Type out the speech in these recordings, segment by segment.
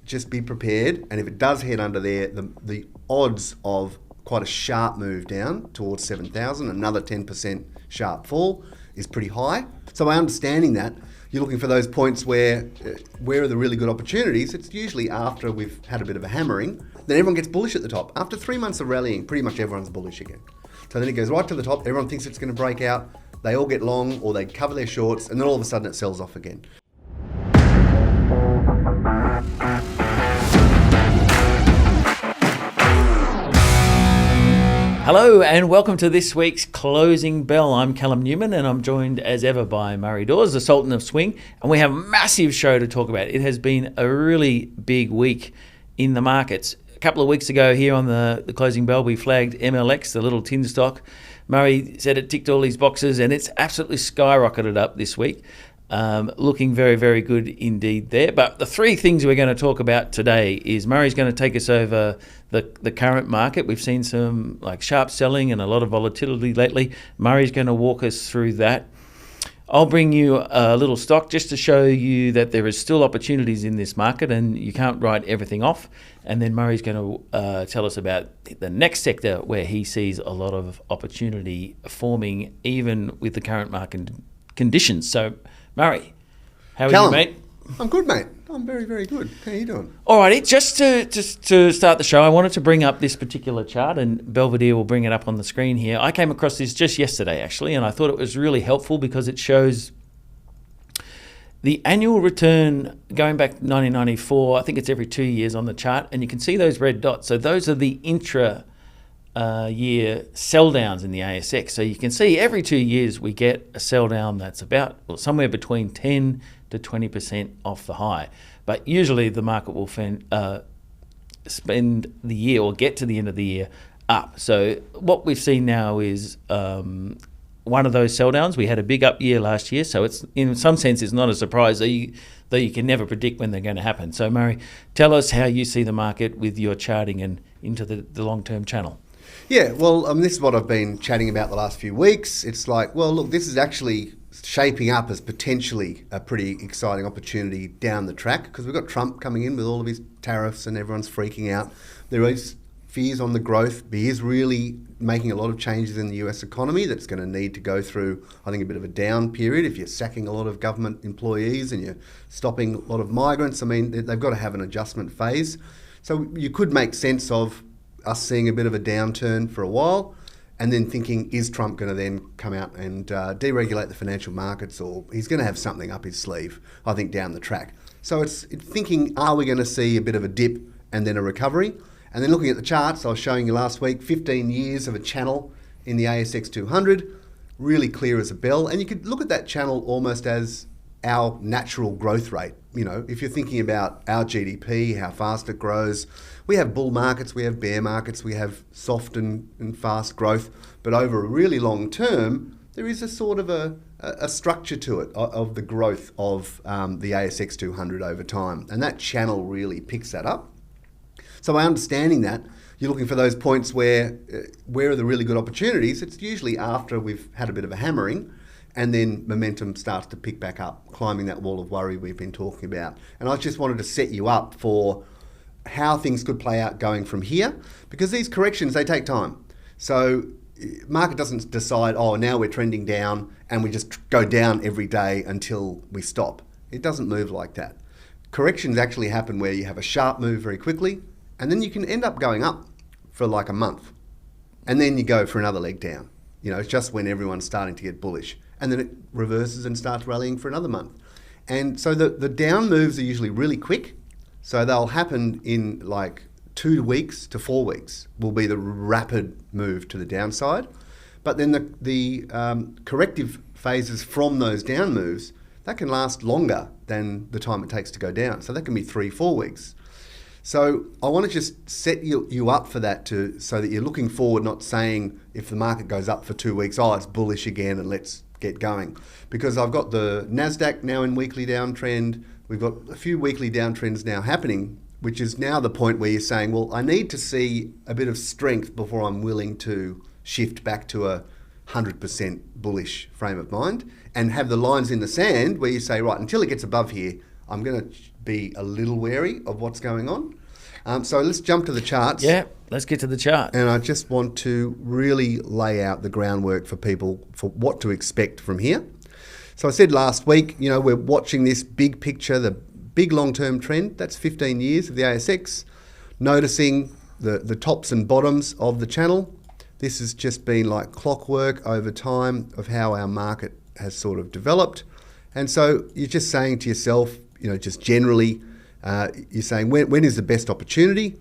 just be prepared. And if it does head under there, the odds of quite a sharp move down towards 7,000, another 10% sharp fall is pretty high. So by understanding that, you're looking for those points where are the really good opportunities. It's usually after we've had a bit of a hammering, then everyone gets bullish at the top. After 3 months of rallying, pretty much everyone's bullish again. So then it goes right to the top, everyone thinks it's going to break out, they all get long or they cover their shorts, and then all of a sudden it sells off again. Hello and welcome to this week's Closing Bell. I'm Callum Newman and I'm joined as ever by Murray Dawes, the Sultan of Swing, and we have a massive show to talk about. It has been a really big week in the markets. A couple of weeks ago here on the Closing Bell, we flagged MLX, the little tin stock. Murray said it ticked all these boxes and it's absolutely skyrocketed up this week. Looking very, very good indeed there. But the three things we're going to talk about today is Murray's going to take us over the current market. We've seen some sharp selling and a lot of volatility lately. Murray's going to walk us through that. I'll bring you a little stock just to show you that there is still opportunities in this market and you can't write everything off. And then Murray's going to tell us about the next sector where he sees a lot of opportunity forming even with the current market conditions. So, Murray, how are Callum, you, mate? I'm good, mate. I'm very, very good. How are you doing? Alrighty, just to start the show, I wanted to bring up this particular chart, and Belvedere will bring it up on the screen here. I came across this just yesterday, actually, and I thought it was really helpful because it shows the annual return going back 1994. I think it's every 2 years on the chart, and you can see those red dots. So those are the year sell downs in the ASX. So you can see every 2 years we get a sell down that's about somewhere between 10 to 20% off the high. But usually the market will spend the year or get to the end of the year up. So what we've seen now is one of those sell downs. We had a big up year last year, so it's in some sense it's not a surprise, though you can never predict when they're going to happen. So Murray, tell us how you see the market with your charting and into the long-term channel. Yeah, well, this is what I've been chatting about the last few weeks. It's like, well, look, this is actually shaping up as potentially a pretty exciting opportunity down the track because we've got Trump coming in with all of his tariffs and everyone's freaking out. There is fears on the growth. He is really making a lot of changes in the US economy that's going to need to go through, I think, a bit of a down period. If you're sacking a lot of government employees and you're stopping a lot of migrants, I mean, they've got to have an adjustment phase. So you could make sense of us seeing a bit of a downturn for a while and then thinking, is Trump going to then come out and deregulate the financial markets, or he's going to have something up his sleeve, I think, down the track. So it's thinking, are we going to see a bit of a dip and then a recovery? And then looking at the charts, I was showing you last week, 15 years of a channel in the ASX 200, really clear as a bell. And you could look at that channel almost as our natural growth rate. You know, if you're thinking about our GDP, how fast it grows, we have bull markets, we have bear markets, we have soft and fast growth, but over a really long term, there is a sort of a structure to it of the growth of the ASX 200 over time, and that channel really picks that up. So by understanding that, you're looking for those points where are the really good opportunities. It's usually after we've had a bit of a hammering, and then momentum starts to pick back up, climbing that wall of worry we've been talking about. And I just wanted to set you up for how things could play out going from here, because these corrections, they take time. So market doesn't decide, oh, now we're trending down and we just go down every day until we stop. It doesn't move like that. Corrections actually happen where you have a sharp move very quickly, and then you can end up going up for like a month, and then you go for another leg down. You know, it's just when everyone's starting to get bullish. And then it reverses and starts rallying for another month. And so the down moves are usually really quick. So they'll happen in like 2 weeks to 4 weeks will be the rapid move to the downside. But then the corrective phases from those down moves, that can last longer than the time it takes to go down. So that can be 3-4 weeks. So I want to just set you up for that so that you're looking forward, not saying if the market goes up for 2 weeks, oh, it's bullish again and let's get going. Because I've got the NASDAQ now in weekly downtrend. We've got a few weekly downtrends now happening, which is now the point where you're saying, well, I need to see a bit of strength before I'm willing to shift back to a 100% bullish frame of mind and have the lines in the sand where you say, right, until it gets above here, I'm going to be a little wary of what's going on. So let's jump to the charts. Yeah, let's get to the chart. And I just want to really lay out the groundwork for people for what to expect from here. So I said last week, we're watching this big picture, the big long-term trend. That's 15 years of the ASX. Noticing the tops and bottoms of the channel. This has just been like clockwork over time of how our market has sort of developed. And so you're just saying to yourself, just generally, you're saying when is the best opportunity?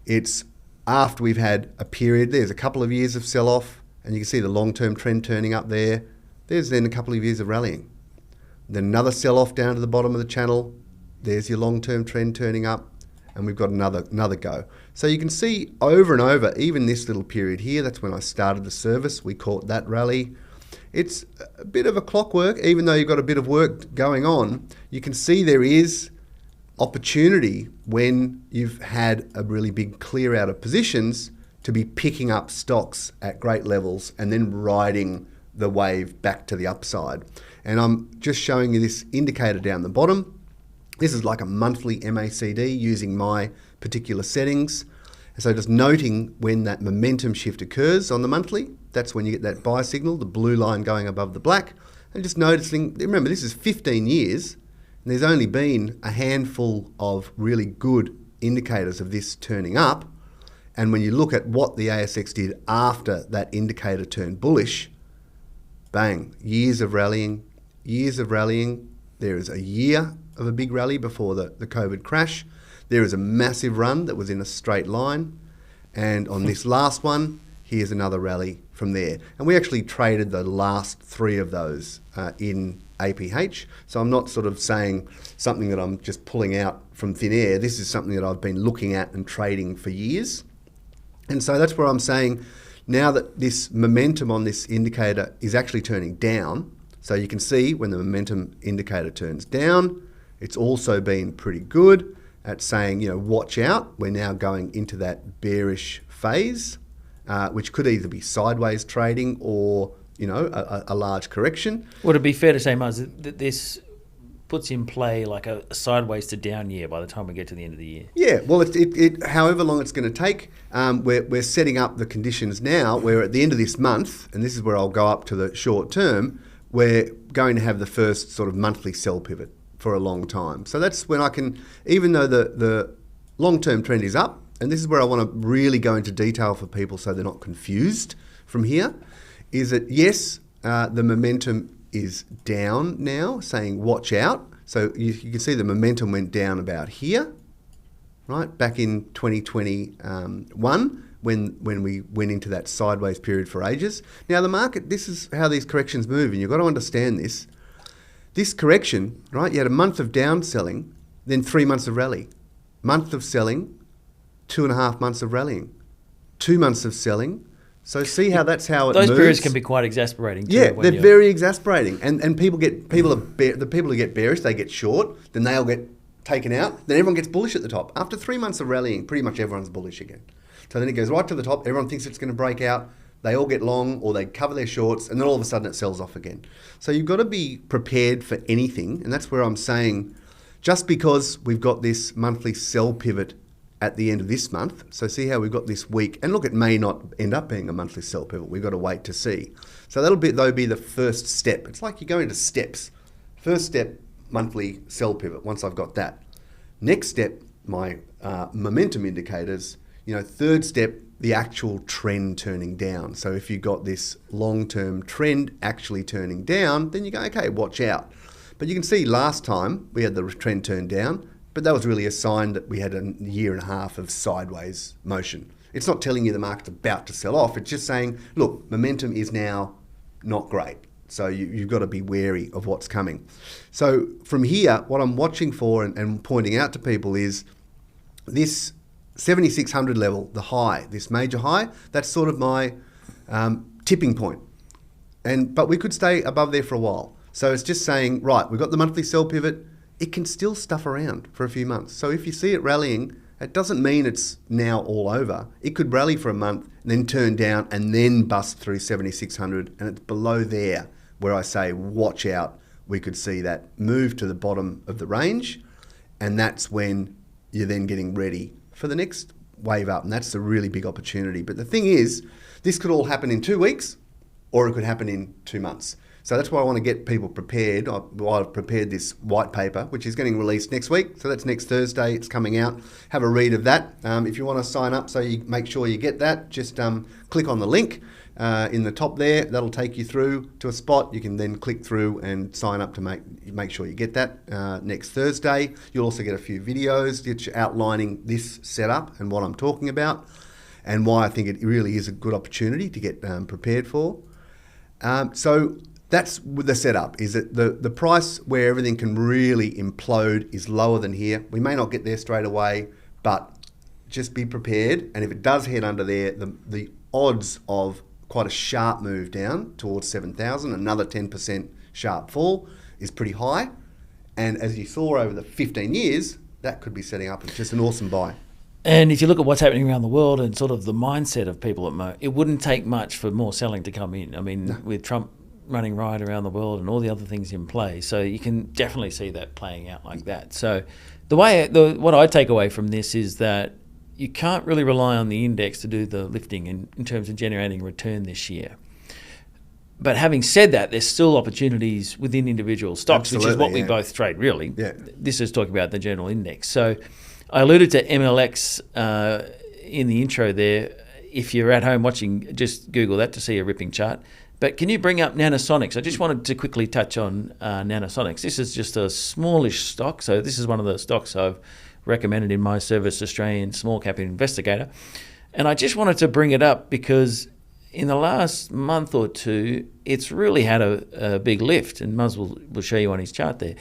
It's after we've had a period. There's a couple of years of sell-off, and you can see the long-term trend turning up there. There's then a couple of years of rallying. Then another sell-off down to the bottom of the channel. There's your long-term trend turning up, and we've got another go. So you can see over and over, even this little period here, that's when I started the service. We caught that rally. It's a bit of a clockwork, even though you've got a bit of work going on. You can see there is opportunity when you've had a really big clear out of positions to be picking up stocks at great levels and then riding the wave back to the upside. And I'm just showing you this indicator down the bottom. This is like a monthly MACD using my particular settings. So just noting when that momentum shift occurs on the monthly, that's when you get that buy signal, the blue line going above the black. And just noticing, remember this is 15 years, and there's only been a handful of really good indicators of this turning up. And when you look at what the ASX did after that indicator turned bullish, bang, years of rallying. There is a year of a big rally before the COVID crash. There is a massive run that was in a straight line. And on this last one, here's another rally from there. And we actually traded the last three of those in APH. So I'm not sort of saying something that I'm just pulling out from thin air. This is something that I've been looking at and trading for years. And so that's where I'm saying now that this momentum on this indicator is actually turning down. So you can see when the momentum indicator turns down, it's also been pretty good at saying, watch out. We're now going into that bearish phase, which could either be sideways trading or, a large correction. Would it be fair to say, Muzz, that this puts in play like a sideways to down year by the time we get to the end of the year? Yeah, well, it however long it's going to take, we're setting up the conditions now where at the end of this month, and this is where I'll go up to the short term, we're going to have the first sort of monthly sell pivot for a long time. So that's when I can, even though the long-term trend is up, and this is where I want to really go into detail for people so they're not confused from here, is that yes, the momentum is down now, saying watch out. So you can see the momentum went down about here, right, back in 2021 when we went into that sideways period for ages. Now the market, this is how these corrections move, and you've got to understand this. This correction, right, you had a month of down selling, then 3 months of rally. Month of selling, 2.5 months of rallying. 2 months of selling. So see how that's how it moves. Those periods can be quite exasperating too. Yeah, they're very exasperating. And people the people who get bearish, they get short, then they'll get taken out, then everyone gets bullish at the top. After 3 months of rallying, pretty much everyone's bullish again. So then it goes right to the top, everyone thinks it's going to break out, they all get long or they cover their shorts, and then all of a sudden it sells off again. So you've got to be prepared for anything, and that's where I'm saying, just because we've got this monthly sell pivot at the end of this month, so see how we've got this week, and look, it may not end up being a monthly sell pivot, we've got to wait to see. So that'll be the first step. It's like you go into steps. First step, monthly sell pivot, once I've got that. Next step, my momentum indicators. Third step, the actual trend turning down. So if you got this long-term trend actually turning down, then you go, okay, watch out. But you can see last time we had the trend turn down, but that was really a sign that we had a year and a half of sideways motion. It's not telling you the market's about to sell off. It's just saying, look, momentum is now not great. So you've got to be wary of what's coming. So from here, what I'm watching for and pointing out to people is this 7,600 level, the high, this major high, that's sort of my tipping point. But we could stay above there for a while. So it's just saying, right, we've got the monthly sell pivot. It can still stuff around for a few months. So if you see it rallying, it doesn't mean it's now all over. It could rally for a month, then turn down, and then bust through 7,600, and it's below there where I say, watch out. We could see that move to the bottom of the range, and that's when you're then getting ready for the next wave up, and that's a really big opportunity. But the thing is, this could all happen in 2 weeks, or it could happen in 2 months. So that's why I want to get people prepared. I've prepared this white paper, which is getting released next week. So that's next Thursday. It's coming out. Have a read of that. If you want to sign up, so you make sure you get that, just click on the link in the top there. That'll take you through to a spot. You can then click through and sign up to make sure you get that next Thursday. You'll also get a few videos outlining this setup and what I'm talking about, and why I think it really is a good opportunity to get prepared for. So that's the setup, is that the price where everything can really implode is lower than here. We may not get there straight away, but just be prepared. And if it does head under there, the odds of quite a sharp move down towards 7,000, another 10% sharp fall, is pretty high. And as you saw over the 15 years, that could be setting up as just an awesome buy. And if you look at what's happening around the world and sort of the mindset of people at the moment, it wouldn't take much for more selling to come in. I mean, with Trump running riot around the world and all the other things in play, so you can definitely see that playing out like that. So what I take away from this is that you can't really rely on the index to do the lifting in terms of generating return this year. But having said that, there's still opportunities within individual stocks, which is what we both trade, really. Yeah. This is talking about the general index. So I alluded to MLX in the intro there. If you're at home watching, just Google that to see a ripping chart. But can you bring up Nanosonics? I just wanted to quickly touch on Nanosonics. This is just a smallish stock. So this is one of the stocks I've recommended in my Service Australian Small Cap Investigator. And I just wanted to bring it up because in the last month or two, it's really had a big lift. And Muzz will show you on his chart there.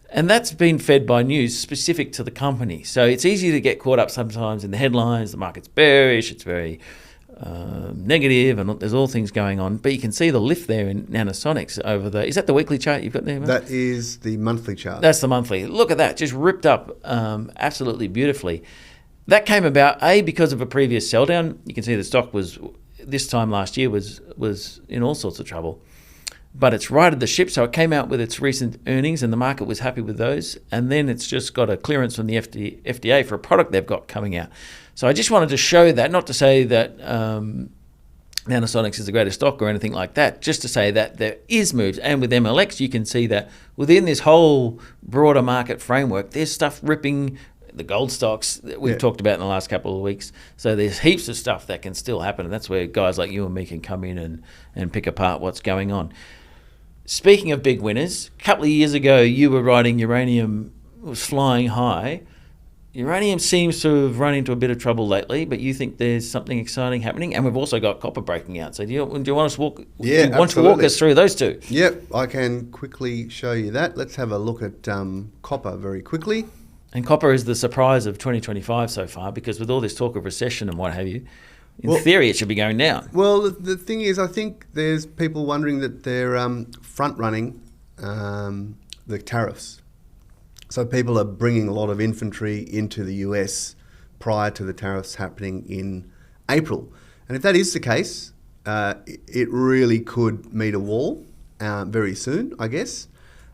And that's been fed by news specific to the company. So it's easy to get caught up sometimes in the headlines. The market's bearish. It's very negative, and there's all things going on. But you can see the lift there in Nanosonics over the... Is that the weekly chart you've got there, Mate? That is the monthly chart. That's the monthly. Look at that. Just ripped up absolutely beautifully. That came about, A, because of a previous sell down. You can see the stock was, this time last year, was in all sorts of trouble. But it's righted the ship, so it came out with its recent earnings and the market was happy with those. And then it's just got a clearance from the FDA for a product they've got coming out. So I just wanted to show that, not to say that Nanosonics is the greatest stock or anything like that, just to say that there is moves. And with MLX, you can see that within this whole broader market framework, there's stuff ripping the gold stocks that we've talked about in the last couple of weeks. So there's heaps of stuff that can still happen. And that's where guys like you and me can come in and pick apart what's going on. Speaking of big winners, a couple of years ago, you were writing uranium was flying high. Uranium seems to have run into a bit of trouble lately, but you think there's something exciting happening, and we've also got copper breaking out. So do you want to walk us through those two? Yep, I can quickly show you that. Let's have a look at copper very quickly. And copper is the surprise of 2025 so far, because with all this talk of recession and what have you, in theory it should be going down. Well, the thing is, I think there's people wondering that they're front-running the tariffs. So people are bringing a lot of inventory into the US prior to the tariffs happening in April. And if that is the case, it really could meet a wall very soon, I guess.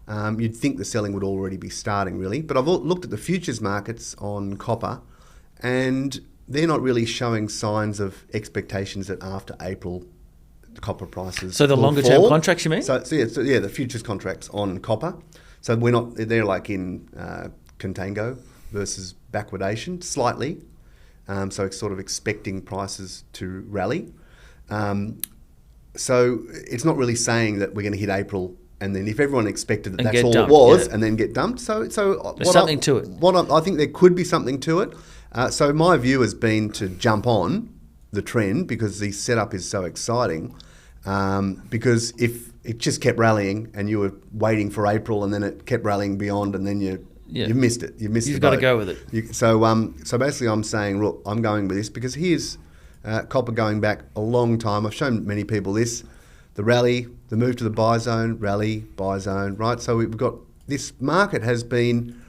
You'd think the selling would already be starting, really. But I've looked at the futures markets on copper, and they're not really showing signs of expectations that after April, the copper prices So the longer-term contracts, you mean? So the futures contracts on copper. So they're like in contango versus backwardation slightly. So it's sort of expecting prices to rally. So it's not really saying that we're going to hit April, and then if everyone expected that that's all dumped, it was, and then get dumped. So there's something to it. I think there could be something to it. So my view has been to jump on the trend because the setup is so exciting. Because if it just kept rallying and you were waiting for April and then it kept rallying beyond and then you missed it. You've got to go with it. So basically I'm saying, look, I'm going with this because here's copper going back a long time. I've shown many people this. The rally, the move to the buy zone, rally, buy zone, right? So we've got this market has been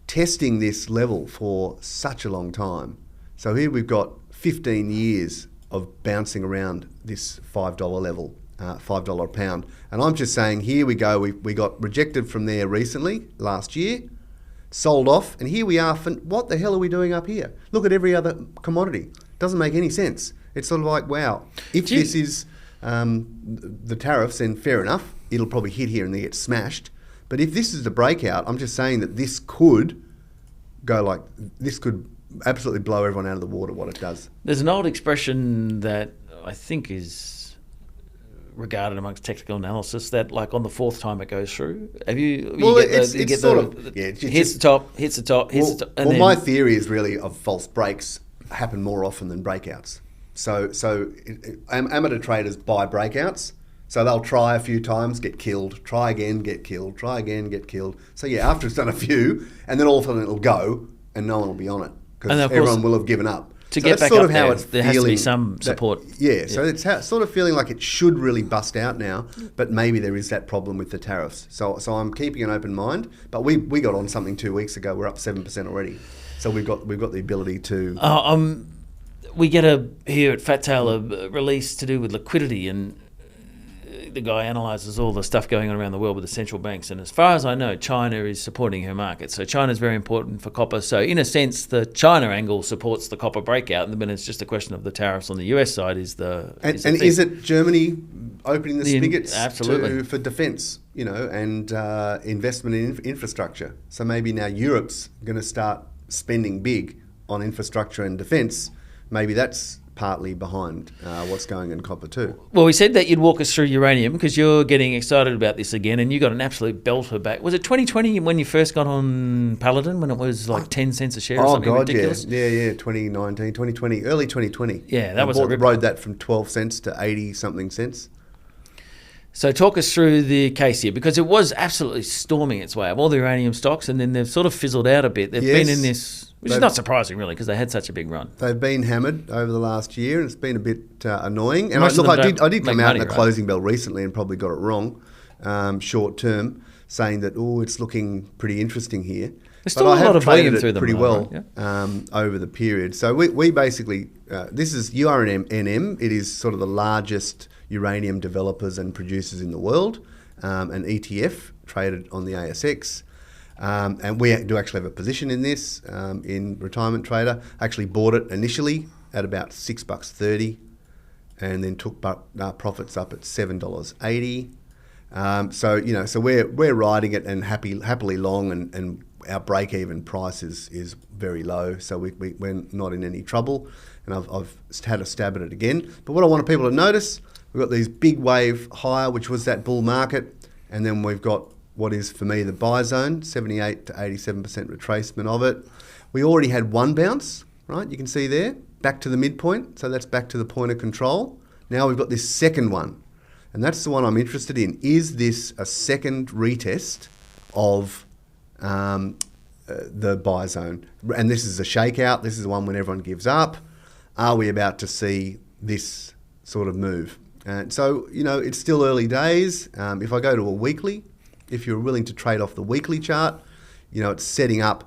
testing this level for such a long time. So here we've got 15 years of bouncing around this $5 level, $5 a pound. And I'm just saying, here we go. We got rejected from there recently, last year. sold off, and here we are. What the hell are we doing up here? Look at every other commodity. Doesn't make any sense. It's sort of like, wow, if this is the tariffs, then fair enough. It'll probably hit here and they get smashed. But if this is the breakout, I'm just saying that this could absolutely blow everyone out of the water what it does. There's an old expression that I think is regarded amongst technical analysis that, like, on the fourth time it goes through. Have you? Well, hits the top, hits the top. Well, my theory is really of false breaks happen more often than breakouts. So amateur traders buy breakouts. So they'll try a few times, get killed, try again, get killed, try again, get killed. So yeah, after it's done a few, and then all of a sudden it'll go, and no one will be on it because everyone will have given up. To get back up there has to be some support. So it's sort of feeling like it should really bust out now, but maybe there is that problem with the tariffs. So I'm keeping an open mind. But we got on something 2 weeks ago. We're up 7% already. So we've got the ability to. We get here at Fat Tail a release to do with liquidity, and the guy analyses all the stuff going on around the world with the central banks. And as far as I know, China is supporting her market. So China is very important for copper. So in a sense, the China angle supports the copper breakout. And then it's just a question of the tariffs on the US side is it Germany opening the spigots absolutely for defence, and investment in infrastructure. So maybe now Europe's going to start spending big on infrastructure and defence. Maybe that's partly behind what's going in copper too. Well, we said that you'd walk us through uranium because you're getting excited about this again, and you got an absolute belter back. Was it 2020 when you first got on Paladin, when it was like 10 cents a share or something ridiculous? Yeah, 2019, 2020, early 2020. Yeah, that was rode that from 12 cents to 80 something cents. So talk us through the case here, because it was absolutely storming its way up, all the uranium stocks, and then they've sort of fizzled out a bit. They've been in this, which is not surprising really, because they had such a big run. They've been hammered over the last year, and it's been a bit annoying. And I did come out in a closing bell recently and probably got it wrong, short term, saying that it's looking pretty interesting here. There's still a lot of volume through them pretty well over the period. So we basically this is URNM. It is sort of the largest uranium developers and producers in the world, an ETF traded on the ASX. And we do actually have a position in this in Retirement Trader. Actually bought it initially at about $6.30 and then took profits up at $7.80. So we're riding it and happily long, and our break-even price is very low, so we're not in any trouble. And I've had a stab at it again. But what I want people to notice, we've got these big wave higher, which was that bull market, and then we've got what is for me the buy zone, 78 to 87% retracement of it. We already had one bounce, right? You can see there, back to the midpoint, so that's back to the point of control. Now we've got this second one, and that's the one I'm interested in. Is this a second retest of the buy zone? And this is a shakeout. This is the one when everyone gives up. Are we about to see this sort of move? So, it's still early days. If I go to a weekly, if you're willing to trade off the weekly chart, it's setting up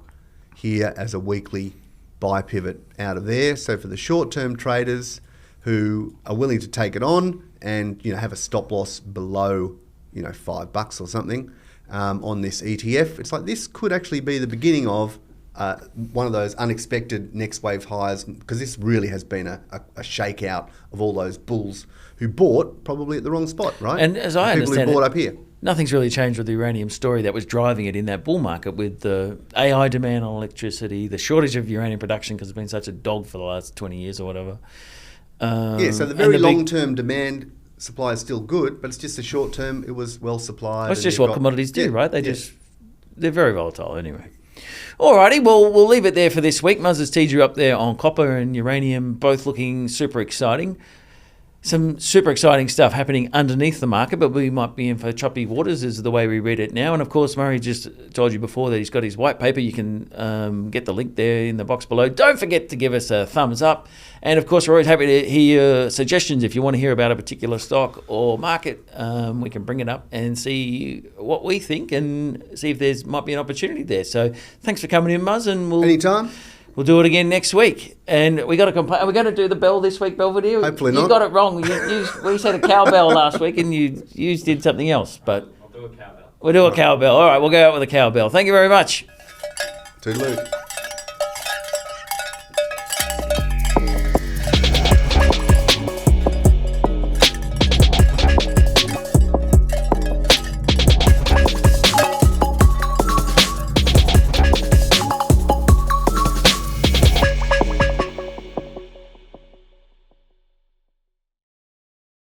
here as a weekly buy pivot out of there. So for the short-term traders who are willing to take it on and, have a stop loss below, $5 or something on this ETF, it's like this could actually be the beginning of one of those unexpected next wave highs, because this really has been a shakeout of all those bulls who bought probably at the wrong spot, right? And as I understand people who bought up here. Nothing's really changed with the uranium story that was driving it in that bull market, with the AI demand on electricity, the shortage of uranium production because it's been such a dog for the last 20 years or whatever. So the very long-term demand supply is still good, but it's just the short-term, it was well supplied. That's just what commodities do, right? They're very volatile anyway. Alrighty, well, we'll leave it there for this week. Muzz has teed you up there on copper and uranium, both looking super exciting. Some super exciting stuff happening underneath the market, but we might be in for choppy waters is the way we read it now. And of course, Murray just told you before that he's got his white paper. You can get the link there in the box below. Don't forget to give us a thumbs up. And of course, we're always happy to hear your suggestions. If you want to hear about a particular stock or market, we can bring it up and see what we think and see if there's might be an opportunity there. So thanks for coming in, Muzz. And anytime. We'll do it again next week. And we got to complain. Are we going to do the bell this week, Belvedere? Hopefully not. You got it wrong. We said a cowbell last week and you did something else. But I'll do a cowbell. We'll do a cowbell. All right, we'll go out with a cowbell. Thank you very much. Toodaloo.